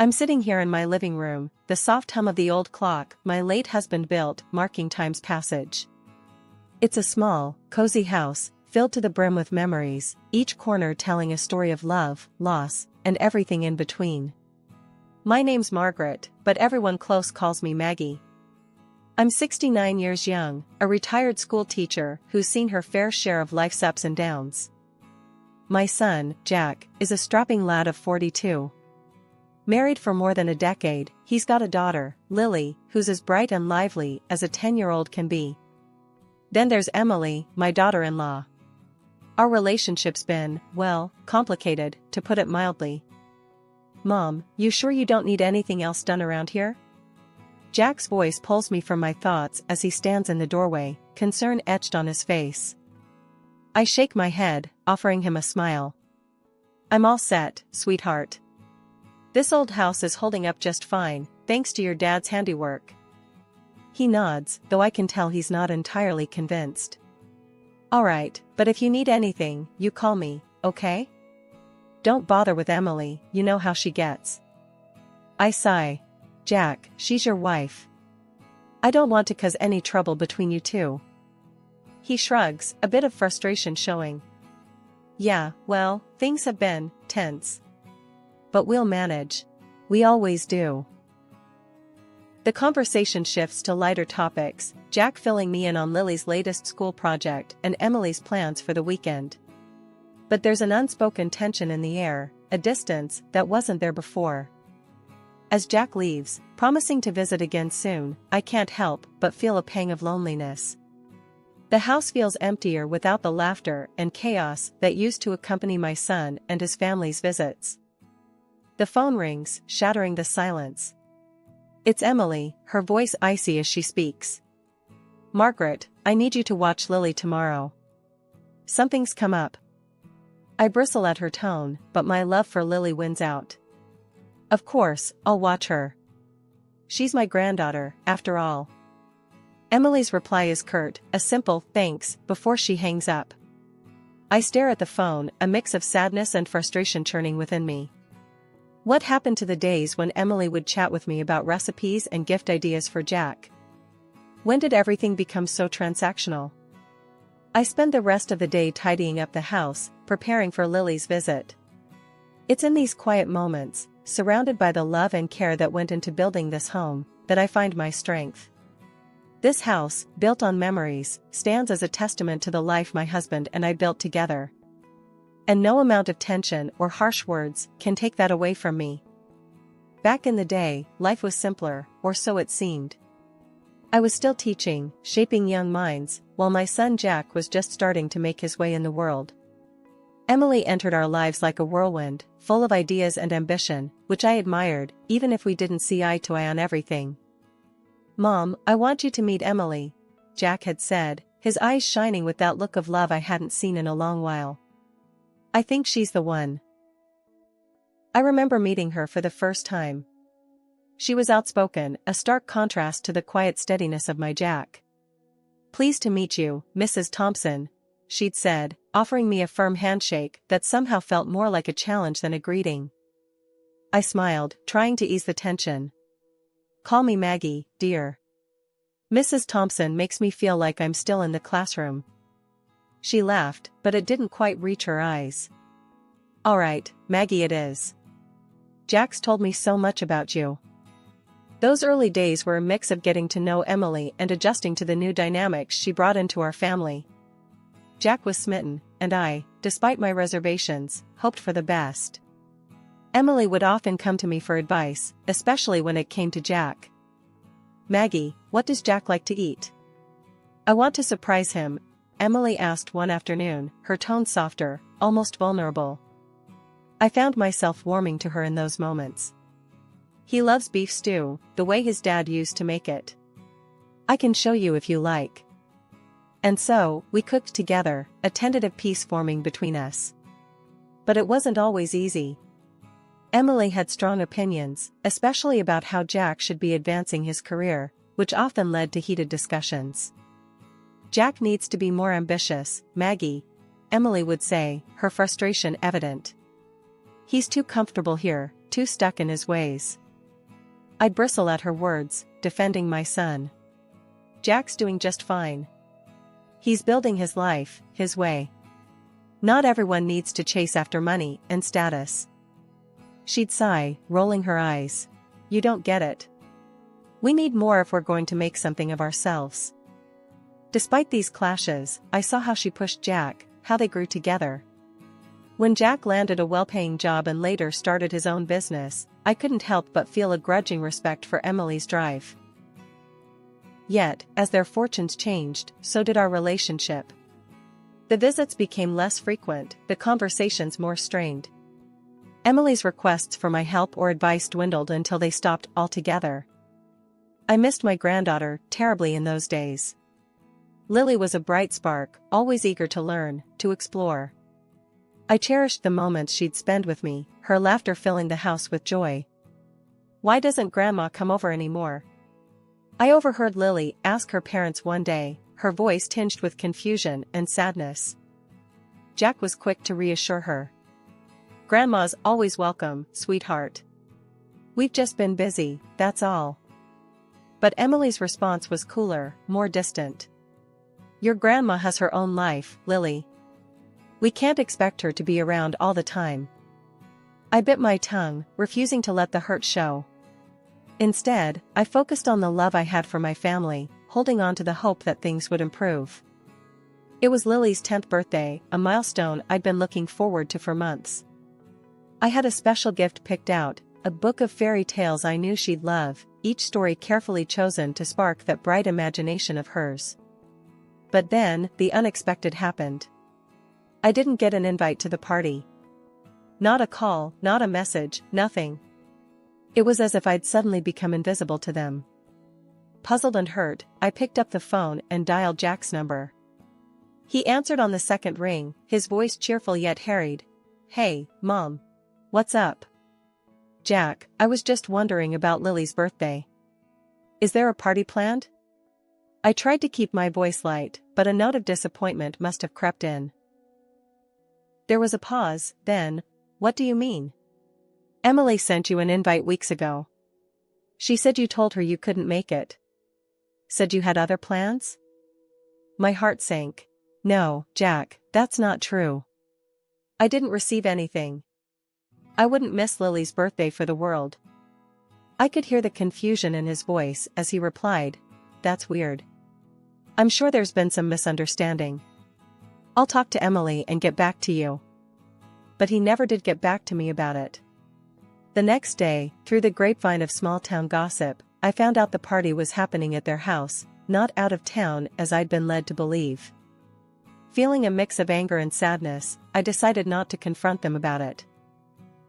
I'm sitting here in my living room, the soft hum of the old clock my late husband built marking time's passage. It's a small, cozy house, filled to the brim with memories, each corner telling a story of love, loss, and everything in between. My name's Margaret, but everyone close calls me Maggie. I'm 69 years young, a retired school teacher who's seen her fair share of life's ups and downs. My son, Jack, is a strapping lad of 42. Married for more than a decade, he's got a daughter, Lily, who's as bright and lively as a 10-year-old can be. Then there's Emily, my daughter-in-law. Our relationship's been, well, complicated, to put it mildly. Mom, you sure you don't need anything else done around here? Jack's voice pulls me from my thoughts as he stands in the doorway, concern etched on his face. I shake my head, offering him a smile. I'm all set, sweetheart. This old house is holding up just fine, thanks to your dad's handiwork. He nods, though I can tell he's not entirely convinced. Alright, but if you need anything, you call me, okay? Don't bother with Emily, you know how she gets. I sigh. Jack, she's your wife. I don't want to cause any trouble between you two. He shrugs, a bit of frustration showing. Yeah, well, things have been tense. But we'll manage. We always do. The conversation shifts to lighter topics, Jack filling me in on Lily's latest school project and Emily's plans for the weekend. But there's an unspoken tension in the air, a distance that wasn't there before. As Jack leaves, promising to visit again soon, I can't help but feel a pang of loneliness. The house feels emptier without the laughter and chaos that used to accompany my son and his family's visits. The phone rings, shattering the silence. It's Emily, her voice icy as she speaks. Margaret, I need you to watch Lily tomorrow. Something's come up. I bristle at her tone, but my love for Lily wins out. Of course, I'll watch her. She's my granddaughter, after all. Emily's reply is curt, a simple thanks before she hangs up. I stare at the phone, a mix of sadness and frustration churning within me. What happened to the days when Emily would chat with me about recipes and gift ideas for Jack? When did everything become so transactional? I spend the rest of the day tidying up the house, preparing for Lily's visit. It's in these quiet moments, surrounded by the love and care that went into building this home, that I find my strength. This house, built on memories, stands as a testament to the life my husband and I built together. And no amount of tension or harsh words can take that away from me. Back in the day, life was simpler, or so it seemed. I was still teaching, shaping young minds, while my son Jack was just starting to make his way in the world. Emily entered our lives like a whirlwind, full of ideas and ambition, which I admired, even if we didn't see eye to eye on everything. Mom, I want you to meet Emily, Jack had said, his eyes shining with that look of love I hadn't seen in a long while. I think she's the one. I remember meeting her for the first time. She was outspoken, a stark contrast to the quiet steadiness of my Jack. Pleased to meet you, Mrs. Thompson, she'd said, offering me a firm handshake that somehow felt more like a challenge than a greeting. I smiled, trying to ease the tension. Call me Maggie, dear. Mrs. Thompson makes me feel like I'm still in the classroom. She laughed, but it didn't quite reach her eyes. All right, Maggie it is. Jack's told me so much about you. Those early days were a mix of getting to know Emily and adjusting to the new dynamics she brought into our family. Jack was smitten, and I, despite my reservations, hoped for the best. Emily would often come to me for advice, especially when it came to Jack. Maggie, what does Jack like to eat? I want to surprise him, Emily asked one afternoon, her tone softer, almost vulnerable. I found myself warming to her in those moments. He loves beef stew, the way his dad used to make it. I can show you if you like. And so, we cooked together, a tentative peace forming between us. But it wasn't always easy. Emily had strong opinions, especially about how Jack should be advancing his career, which often led to heated discussions. Jack needs to be more ambitious, Maggie, Emily would say, her frustration evident. He's too comfortable here, too stuck in his ways. I'd bristle at her words, defending my son. Jack's doing just fine. He's building his life, his way. Not everyone needs to chase after money and status. She'd sigh, rolling her eyes. You don't get it. We need more if we're going to make something of ourselves. Despite these clashes, I saw how she pushed Jack, how they grew together. When Jack landed a well-paying job and later started his own business, I couldn't help but feel a grudging respect for Emily's drive. Yet, as their fortunes changed, so did our relationship. The visits became less frequent, the conversations more strained. Emily's requests for my help or advice dwindled until they stopped altogether. I missed my granddaughter terribly in those days. Lily was a bright spark, always eager to learn, to explore. I cherished the moments she'd spend with me, her laughter filling the house with joy. Why doesn't Grandma come over anymore? I overheard Lily ask her parents one day, her voice tinged with confusion and sadness. Jack was quick to reassure her. Grandma's always welcome, sweetheart. We've just been busy, that's all. But Emily's response was cooler, more distant. Your grandma has her own life, Lily. We can't expect her to be around all the time. I bit my tongue, refusing to let the hurt show. Instead, I focused on the love I had for my family, holding on to the hope that things would improve. It was Lily's 10th birthday, a milestone I'd been looking forward to for months. I had a special gift picked out, a book of fairy tales I knew she'd love, each story carefully chosen to spark that bright imagination of hers. But then, the unexpected happened. I didn't get an invite to the party. Not a call, not a message, nothing. It was as if I'd suddenly become invisible to them. Puzzled and hurt, I picked up the phone and dialed Jack's number. He answered on the second ring, his voice cheerful yet harried. Hey, Mom. What's up? Jack, I was just wondering about Lily's birthday. Is there a party planned? I tried to keep my voice light, but a note of disappointment must have crept in. There was a pause, then, what do you mean? Emily sent you an invite weeks ago. She said you told her you couldn't make it. Said you had other plans? My heart sank. No, Jack, that's not true. I didn't receive anything. I wouldn't miss Lily's birthday for the world. I could hear the confusion in his voice as he replied, That's weird. I'm sure there's been some misunderstanding. I'll talk to Emily and get back to you. But he never did get back to me about it. The next day, through the grapevine of small-town gossip, I found out the party was happening at their house, not out of town as I'd been led to believe. Feeling a mix of anger and sadness, I decided not to confront them about it.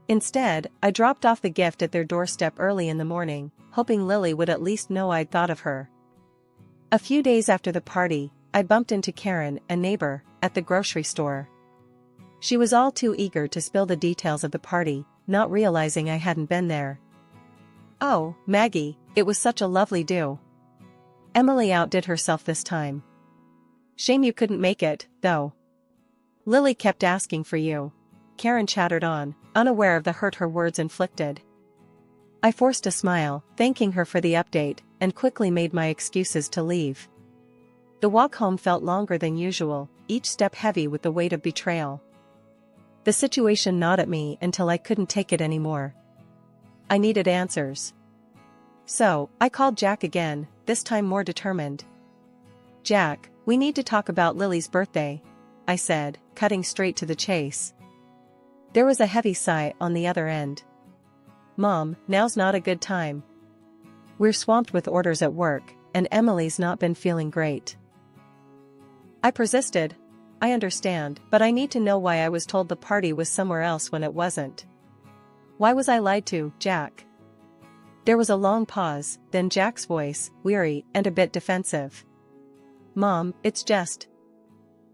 Instead, I dropped off the gift at their doorstep early in the morning, hoping Lily would at least know I'd thought of her. A few days after the party, I bumped into Karen, a neighbor, at the grocery store. She was all too eager to spill the details of the party, not realizing I hadn't been there. Oh, Maggie, it was such a lovely do. Emily outdid herself this time. Shame you couldn't make it, though. Lily kept asking for you. Karen chattered on, unaware of the hurt her words inflicted. I forced a smile, thanking her for the update, and quickly made my excuses to leave. The walk home felt longer than usual, each step heavy with the weight of betrayal. The situation gnawed at me until I couldn't take it anymore. I needed answers. So, I called Jack again, this time more determined. Jack, we need to talk about Lily's birthday, I said, cutting straight to the chase. There was a heavy sigh on the other end. Mom, now's not a good time. We're swamped with orders at work, and Emily's not been feeling great. I persisted. I understand, but I need to know why I was told the party was somewhere else when it wasn't. Why was I lied to, Jack? There was a long pause, then Jack's voice, weary and a bit defensive. Mom, it's just.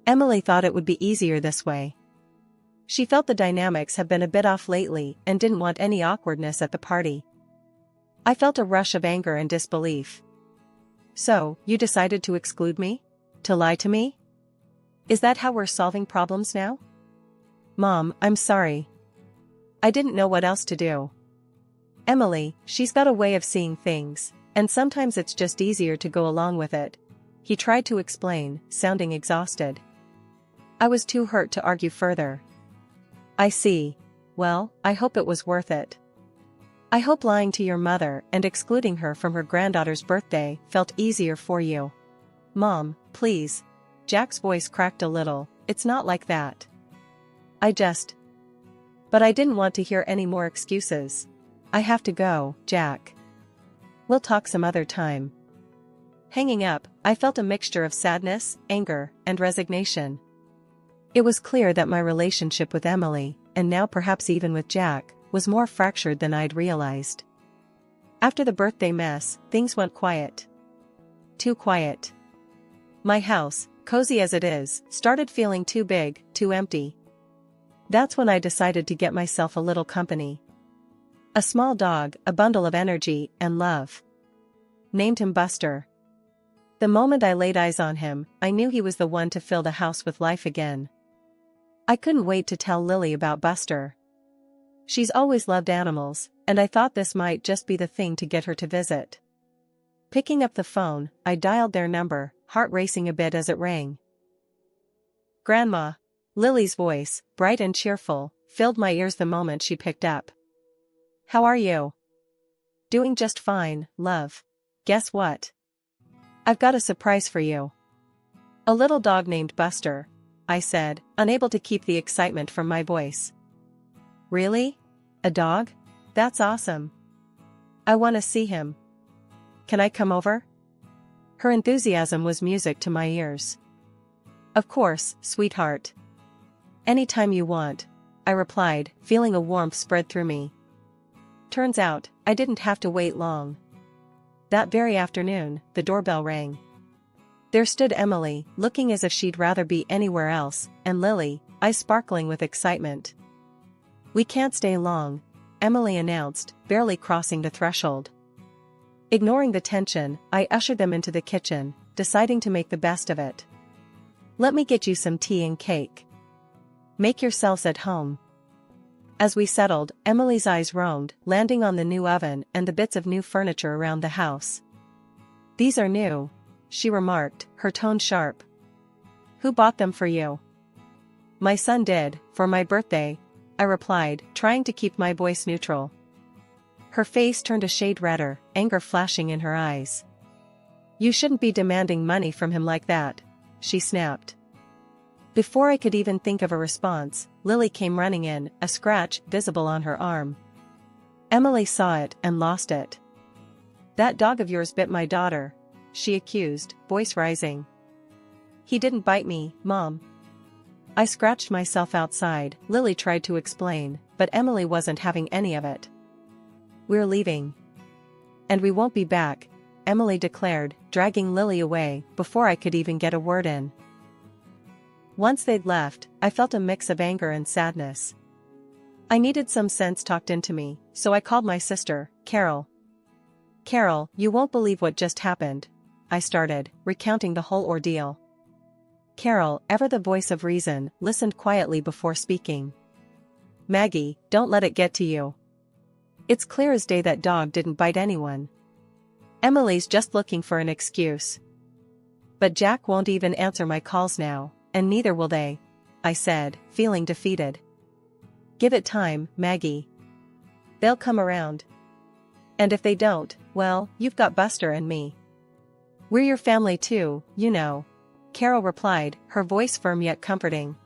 Emily thought it would be easier this way. She felt the dynamics have been a bit off lately and didn't want any awkwardness at the party. I felt a rush of anger and disbelief. So, you decided to exclude me? To lie to me? Is that how we're solving problems now? Mom, I'm sorry. I didn't know what else to do. Emily, she's got a way of seeing things, and sometimes it's just easier to go along with it. He tried to explain, sounding exhausted. I was too hurt to argue further. I see. Well, I hope it was worth it. I hope lying to your mother and excluding her from her granddaughter's birthday felt easier for you. Mom, please. Jack's voice cracked a little. It's not like that. But I didn't want to hear any more excuses. I have to go, Jack. We'll talk some other time. Hanging up, I felt a mixture of sadness, anger, and resignation. It was clear that my relationship with Emily, and now perhaps even with Jack, was more fractured than I'd realized. After the birthday mess, things went quiet. Too quiet. My house, cozy as it is, started feeling too big, too empty. That's when I decided to get myself a little company. A small dog, a bundle of energy and love. Named him Buster. The moment I laid eyes on him, I knew he was the one to fill the house with life again. I couldn't wait to tell Lily about Buster. She's always loved animals, and I thought this might just be the thing to get her to visit. Picking up the phone, I dialed their number, heart racing a bit as it rang. Grandma. Lily's voice, bright and cheerful, filled my ears the moment she picked up. How are you? Doing just fine, love. Guess what? I've got a surprise for you. A little dog named Buster, I said, unable to keep the excitement from my voice. Really? A dog? That's awesome. I want to see him. Can I come over? Her enthusiasm was music to my ears. Of course, sweetheart. Anytime you want, I replied, feeling a warmth spread through me. Turns out, I didn't have to wait long. That very afternoon, the doorbell rang. There stood Emily, looking as if she'd rather be anywhere else, and Lily, eyes sparkling with excitement. We can't stay long, Emily announced, barely crossing the threshold. Ignoring the tension, I ushered them into the kitchen, deciding to make the best of it. Let me get you some tea and cake. Make yourselves at home. As we settled, Emily's eyes roamed, landing on the new oven and the bits of new furniture around the house. These are new, she remarked, her tone sharp. Who bought them for you? My son did, for my birthday, I replied, trying to keep my voice neutral. Her face turned a shade redder, anger flashing in her eyes. You shouldn't be demanding money from him like that, she snapped. Before I could even think of a response, Lily came running in, a scratch visible on her arm. Emily saw it and lost it. That dog of yours bit my daughter, she accused, voice rising. He didn't bite me, Mom. I scratched myself outside, Lily tried to explain, but Emily wasn't having any of it. We're leaving. And we won't be back, Emily declared, dragging Lily away, before I could even get a word in. Once they'd left, I felt a mix of anger and sadness. I needed some sense talked into me, so I called my sister, Carol. Carol, you won't believe what just happened, I started, recounting the whole ordeal. Carol, ever the voice of reason, listened quietly before speaking. Maggie, don't let it get to you. It's clear as day that dog didn't bite anyone. Emily's just looking for an excuse. But Jack won't even answer my calls now. And neither will they, I said, feeling defeated. Give it time, Maggie. They'll come around. And if they don't, well, you've got Buster and me. We're your family too, you know, Carol replied, her voice firm yet comforting.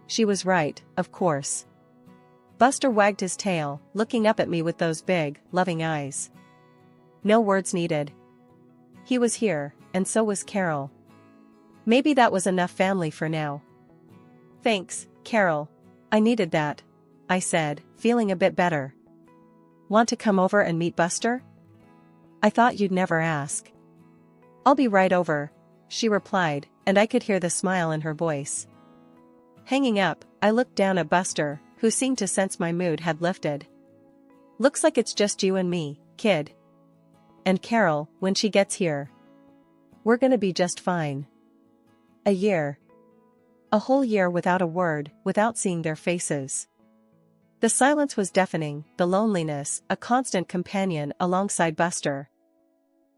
She was right, of course. Buster wagged his tail, looking up at me with those big, loving eyes. No words needed. He was here, and so was Carol. Maybe that was enough family for now. Thanks, Carol. I needed that, I said, feeling a bit better. Want to come over and meet Buster? I thought you'd never ask. I'll be right over, she replied, and I could hear the smile in her voice. Hanging up, I looked down at Buster, who seemed to sense my mood had lifted. Looks like it's just you and me, kid. And Carol, when she gets here. We're gonna be just fine. A year. A whole year without a word, without seeing their faces. The silence was deafening, the loneliness, a constant companion alongside Buster.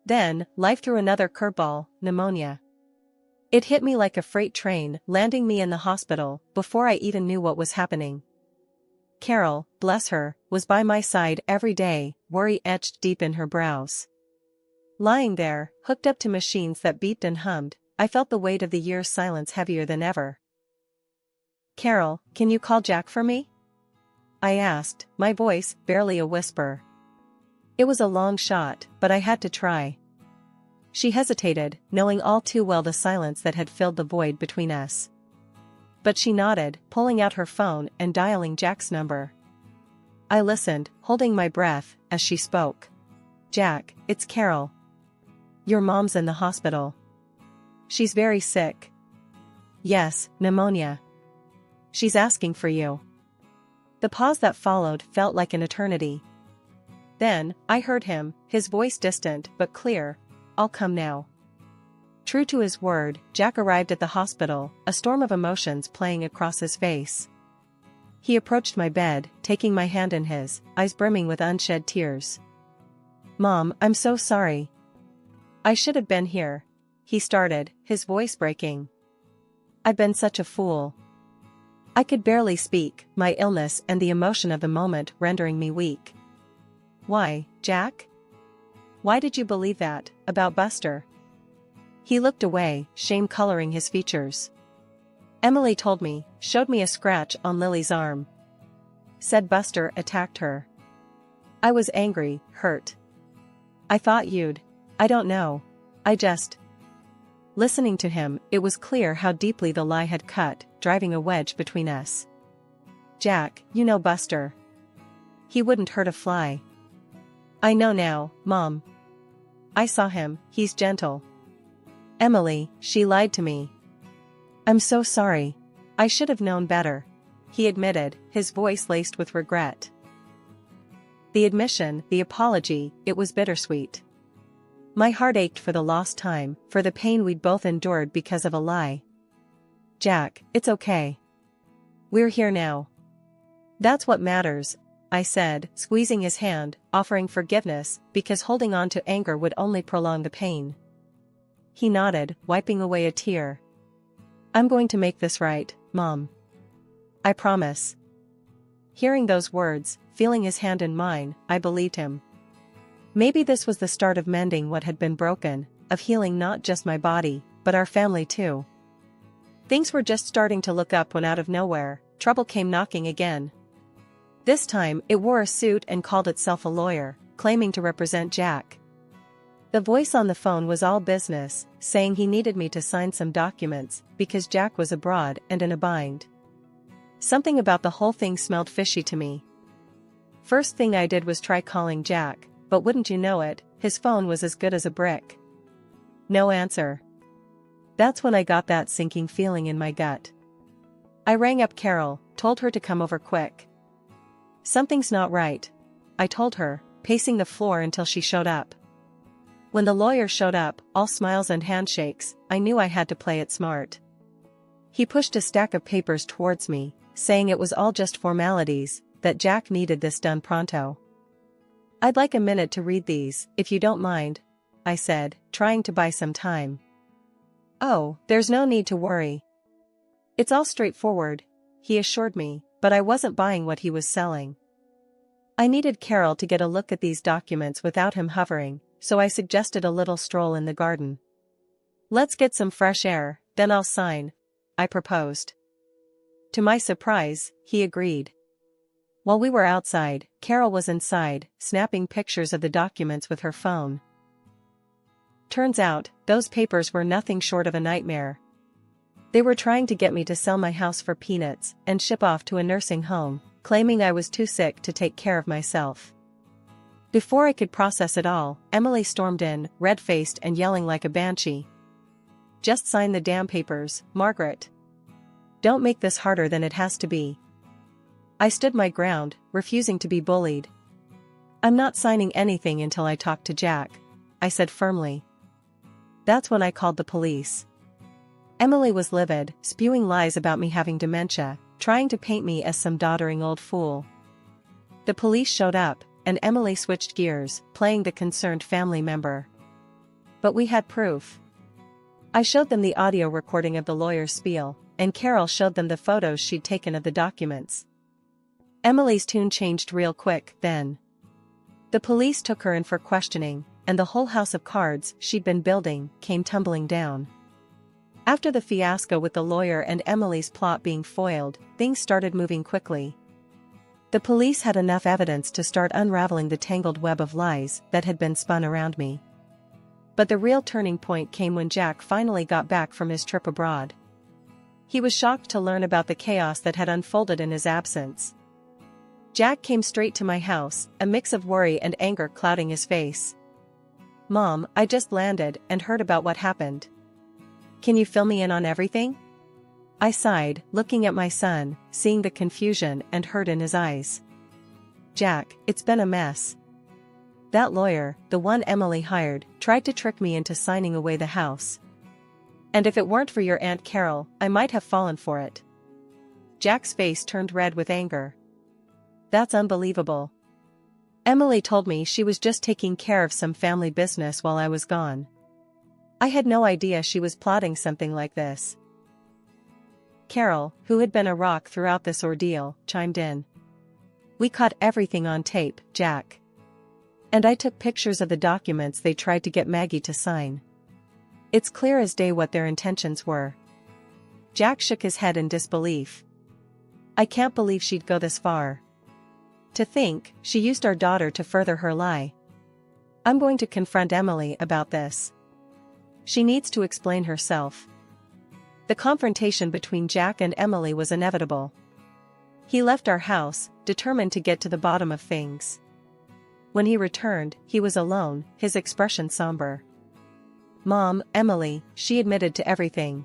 Then, life threw another curveball, pneumonia. It hit me like a freight train, landing me in the hospital, before I even knew what was happening. Carol, bless her, was by my side every day, worry etched deep in her brows. Lying there, hooked up to machines that beeped and hummed, I felt the weight of the year's silence heavier than ever. "Carol, can you call Jack for me?" I asked, my voice barely a whisper. It was a long shot, but I had to try. She hesitated, knowing all too well the silence that had filled the void between us. But she nodded, pulling out her phone and dialing Jack's number. I listened, holding my breath, as she spoke. "Jack, it's Carol. Your mom's in the hospital. She's very sick." "Yes, pneumonia. She's asking for you." The pause that followed felt like an eternity. Then, I heard him, his voice distant but clear. "I'll come now." True to his word, Jack arrived at the hospital, a storm of emotions playing across his face. He approached my bed, taking my hand in his, eyes brimming with unshed tears. "Mom, I'm so sorry. I should have been here," he started, his voice breaking. "I've been such a fool." I could barely speak, my illness and the emotion of the moment rendering me weak. "Why, Jack? Why did you believe that, about Buster?" He looked away, shame coloring his features. "Emily told me, showed me a scratch on Lily's arm. Said Buster attacked her. I was angry, hurt. I thought I don't know. I just..." Listening to him, it was clear how deeply the lie had cut, driving a wedge between us. "Jack, you know Buster. He wouldn't hurt a fly." "I know now, Mom. I saw him, he's gentle." "Emily, she lied to me." "I'm so sorry. I should have known better," he admitted, his voice laced with regret. The admission, the apology, it was bittersweet. My heart ached for the lost time, for the pain we'd both endured because of a lie. "Jack, it's okay. We're here now. That's what matters," I said, squeezing his hand, offering forgiveness, because holding on to anger would only prolong the pain. He nodded, wiping away a tear. "I'm going to make this right, Mom. I promise." Hearing those words, feeling his hand in mine, I believed him. Maybe this was the start of mending what had been broken, of healing not just my body, but our family too. Things were just starting to look up when out of nowhere, trouble came knocking again. This time, it wore a suit and called itself a lawyer, claiming to represent Jack. The voice on the phone was all business, saying he needed me to sign some documents, because Jack was abroad and in a bind. Something about the whole thing smelled fishy to me. First thing I did was try calling Jack, but wouldn't you know it, his phone was as good as a brick. No answer. That's when I got that sinking feeling in my gut. I rang up Carol, told her to come over quick. "Something's not right," I told her, pacing the floor until she showed up. When the lawyer showed up, all smiles and handshakes, I knew I had to play it smart. He pushed a stack of papers towards me, saying it was all just formalities, that Jack needed this done pronto. "I'd like a minute to read these, if you don't mind," I said, trying to buy some time. "Oh, there's no need to worry. It's all straightforward," he assured me, but I wasn't buying what he was selling. I needed Carol to get a look at these documents without him hovering, so I suggested a little stroll in the garden. "Let's get some fresh air, then I'll sign," I proposed. To my surprise, he agreed. While we were outside, Carol was inside, snapping pictures of the documents with her phone. Turns out, those papers were nothing short of a nightmare. They were trying to get me to sell my house for peanuts and ship off to a nursing home, claiming I was too sick to take care of myself. Before I could process it all, Emily stormed in, red-faced and yelling like a banshee. "Just sign the damn papers, Margaret. Don't make this harder than it has to be." I stood my ground, refusing to be bullied. "I'm not signing anything until I talk to Jack," I said firmly. That's when I called the police. Emily was livid, spewing lies about me having dementia, trying to paint me as some doddering old fool. The police showed up, and Emily switched gears, playing the concerned family member. But we had proof. I showed them the audio recording of the lawyer's spiel, and Carol showed them the photos she'd taken of the documents. Emily's tune changed real quick, then. The police took her in for questioning, and the whole house of cards she'd been building came tumbling down. After the fiasco with the lawyer and Emily's plot being foiled, things started moving quickly. The police had enough evidence to start unraveling the tangled web of lies that had been spun around me. But the real turning point came when Jack finally got back from his trip abroad. He was shocked to learn about the chaos that had unfolded in his absence. Jack came straight to my house, a mix of worry and anger clouding his face. "Mom, I just landed and heard about what happened. Can you fill me in on everything?" I sighed, looking at my son, seeing the confusion and hurt in his eyes. "Jack, it's been a mess. That lawyer, the one Emily hired, tried to trick me into signing away the house. And if it weren't for your Aunt Carol, I might have fallen for it." Jack's face turned red with anger. "That's unbelievable. Emily told me she was just taking care of some family business while I was gone. I had no idea she was plotting something like this." Carol, who had been a rock throughout this ordeal, chimed in. "We caught everything on tape, Jack. And I took pictures of the documents they tried to get Maggie to sign. It's clear as day what their intentions were." Jack shook his head in disbelief. "I can't believe she'd go this far. To think, she used our daughter to further her lie. I'm going to confront Emily about this. She needs to explain herself." The confrontation between Jack and Emily was inevitable. He left our house, determined to get to the bottom of things. When he returned, he was alone, his expression somber. "Mom, Emily," she admitted to everything.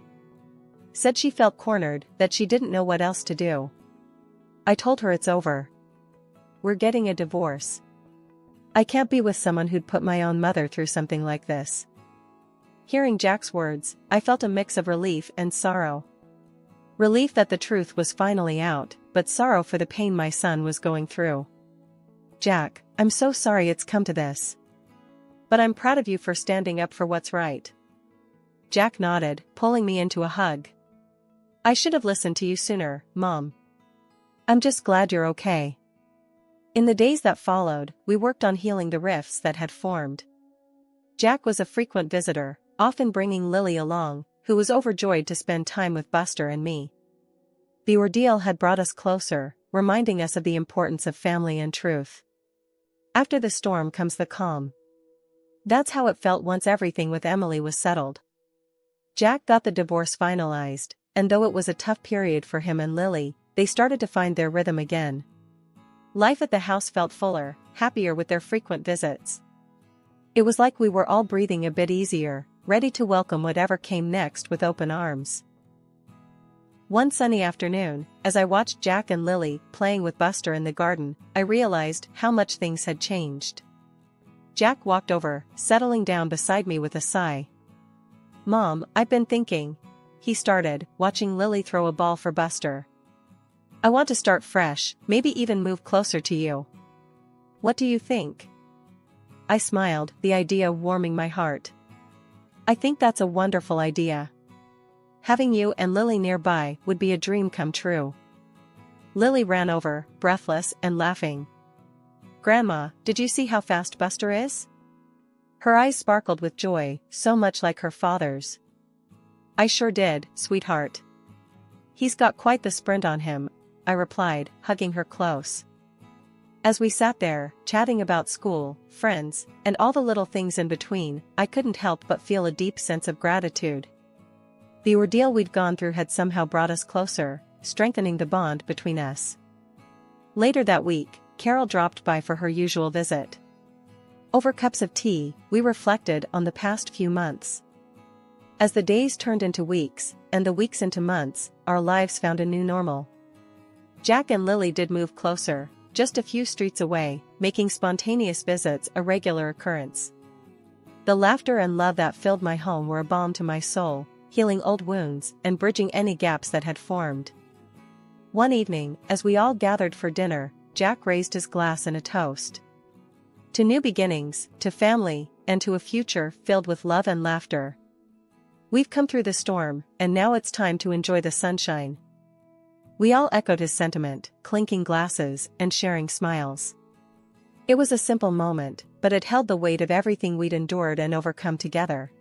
"Said she felt cornered, that she didn't know what else to do. I told her it's over. We're getting a divorce. I can't be with someone who'd put my own mother through something like this." Hearing Jack's words, I felt a mix of relief and sorrow. Relief that the truth was finally out, but sorrow for the pain my son was going through. "Jack, I'm so sorry it's come to this. But I'm proud of you for standing up for what's right." Jack nodded, pulling me into a hug. "I should have listened to you sooner, Mom. I'm just glad you're okay." In the days that followed, we worked on healing the rifts that had formed. Jack was a frequent visitor, often bringing Lily along, who was overjoyed to spend time with Buster and me. The ordeal had brought us closer, reminding us of the importance of family and truth. After the storm comes the calm. That's how it felt once everything with Emily was settled. Jack got the divorce finalized, and though it was a tough period for him and Lily, they started to find their rhythm again. Life at the house felt fuller, happier with their frequent visits. It was like we were all breathing a bit easier, ready to welcome whatever came next with open arms. One sunny afternoon, as I watched Jack and Lily playing with Buster in the garden, I realized how much things had changed. Jack walked over, settling down beside me with a sigh. "Mom, I've been thinking," he started, watching Lily throw a ball for Buster. "I want to start fresh, maybe even move closer to you. What do you think?" I smiled, the idea warming my heart. "I think that's a wonderful idea. Having you and Lily nearby would be a dream come true." Lily ran over, breathless and laughing. "Grandma, did you see how fast Buster is?" Her eyes sparkled with joy, so much like her father's. "I sure did, sweetheart. He's got quite the sprint on him," I replied, hugging her close. As we sat there, chatting about school, friends, and all the little things in between, I couldn't help but feel a deep sense of gratitude. The ordeal we'd gone through had somehow brought us closer, strengthening the bond between us. Later that week, Carol dropped by for her usual visit. Over cups of tea, we reflected on the past few months. As the days turned into weeks, and the weeks into months, our lives found a new normal. Jack and Lily did move closer, just a few streets away, making spontaneous visits a regular occurrence. The laughter and love that filled my home were a balm to my soul, healing old wounds and bridging any gaps that had formed. One evening, as we all gathered for dinner, Jack raised his glass in a toast. To new beginnings, to family, and to a future filled with love and laughter. We've come through the storm, and now it's time to enjoy the sunshine. We all echoed his sentiment, clinking glasses and sharing smiles. It was a simple moment, but it held the weight of everything we'd endured and overcome together.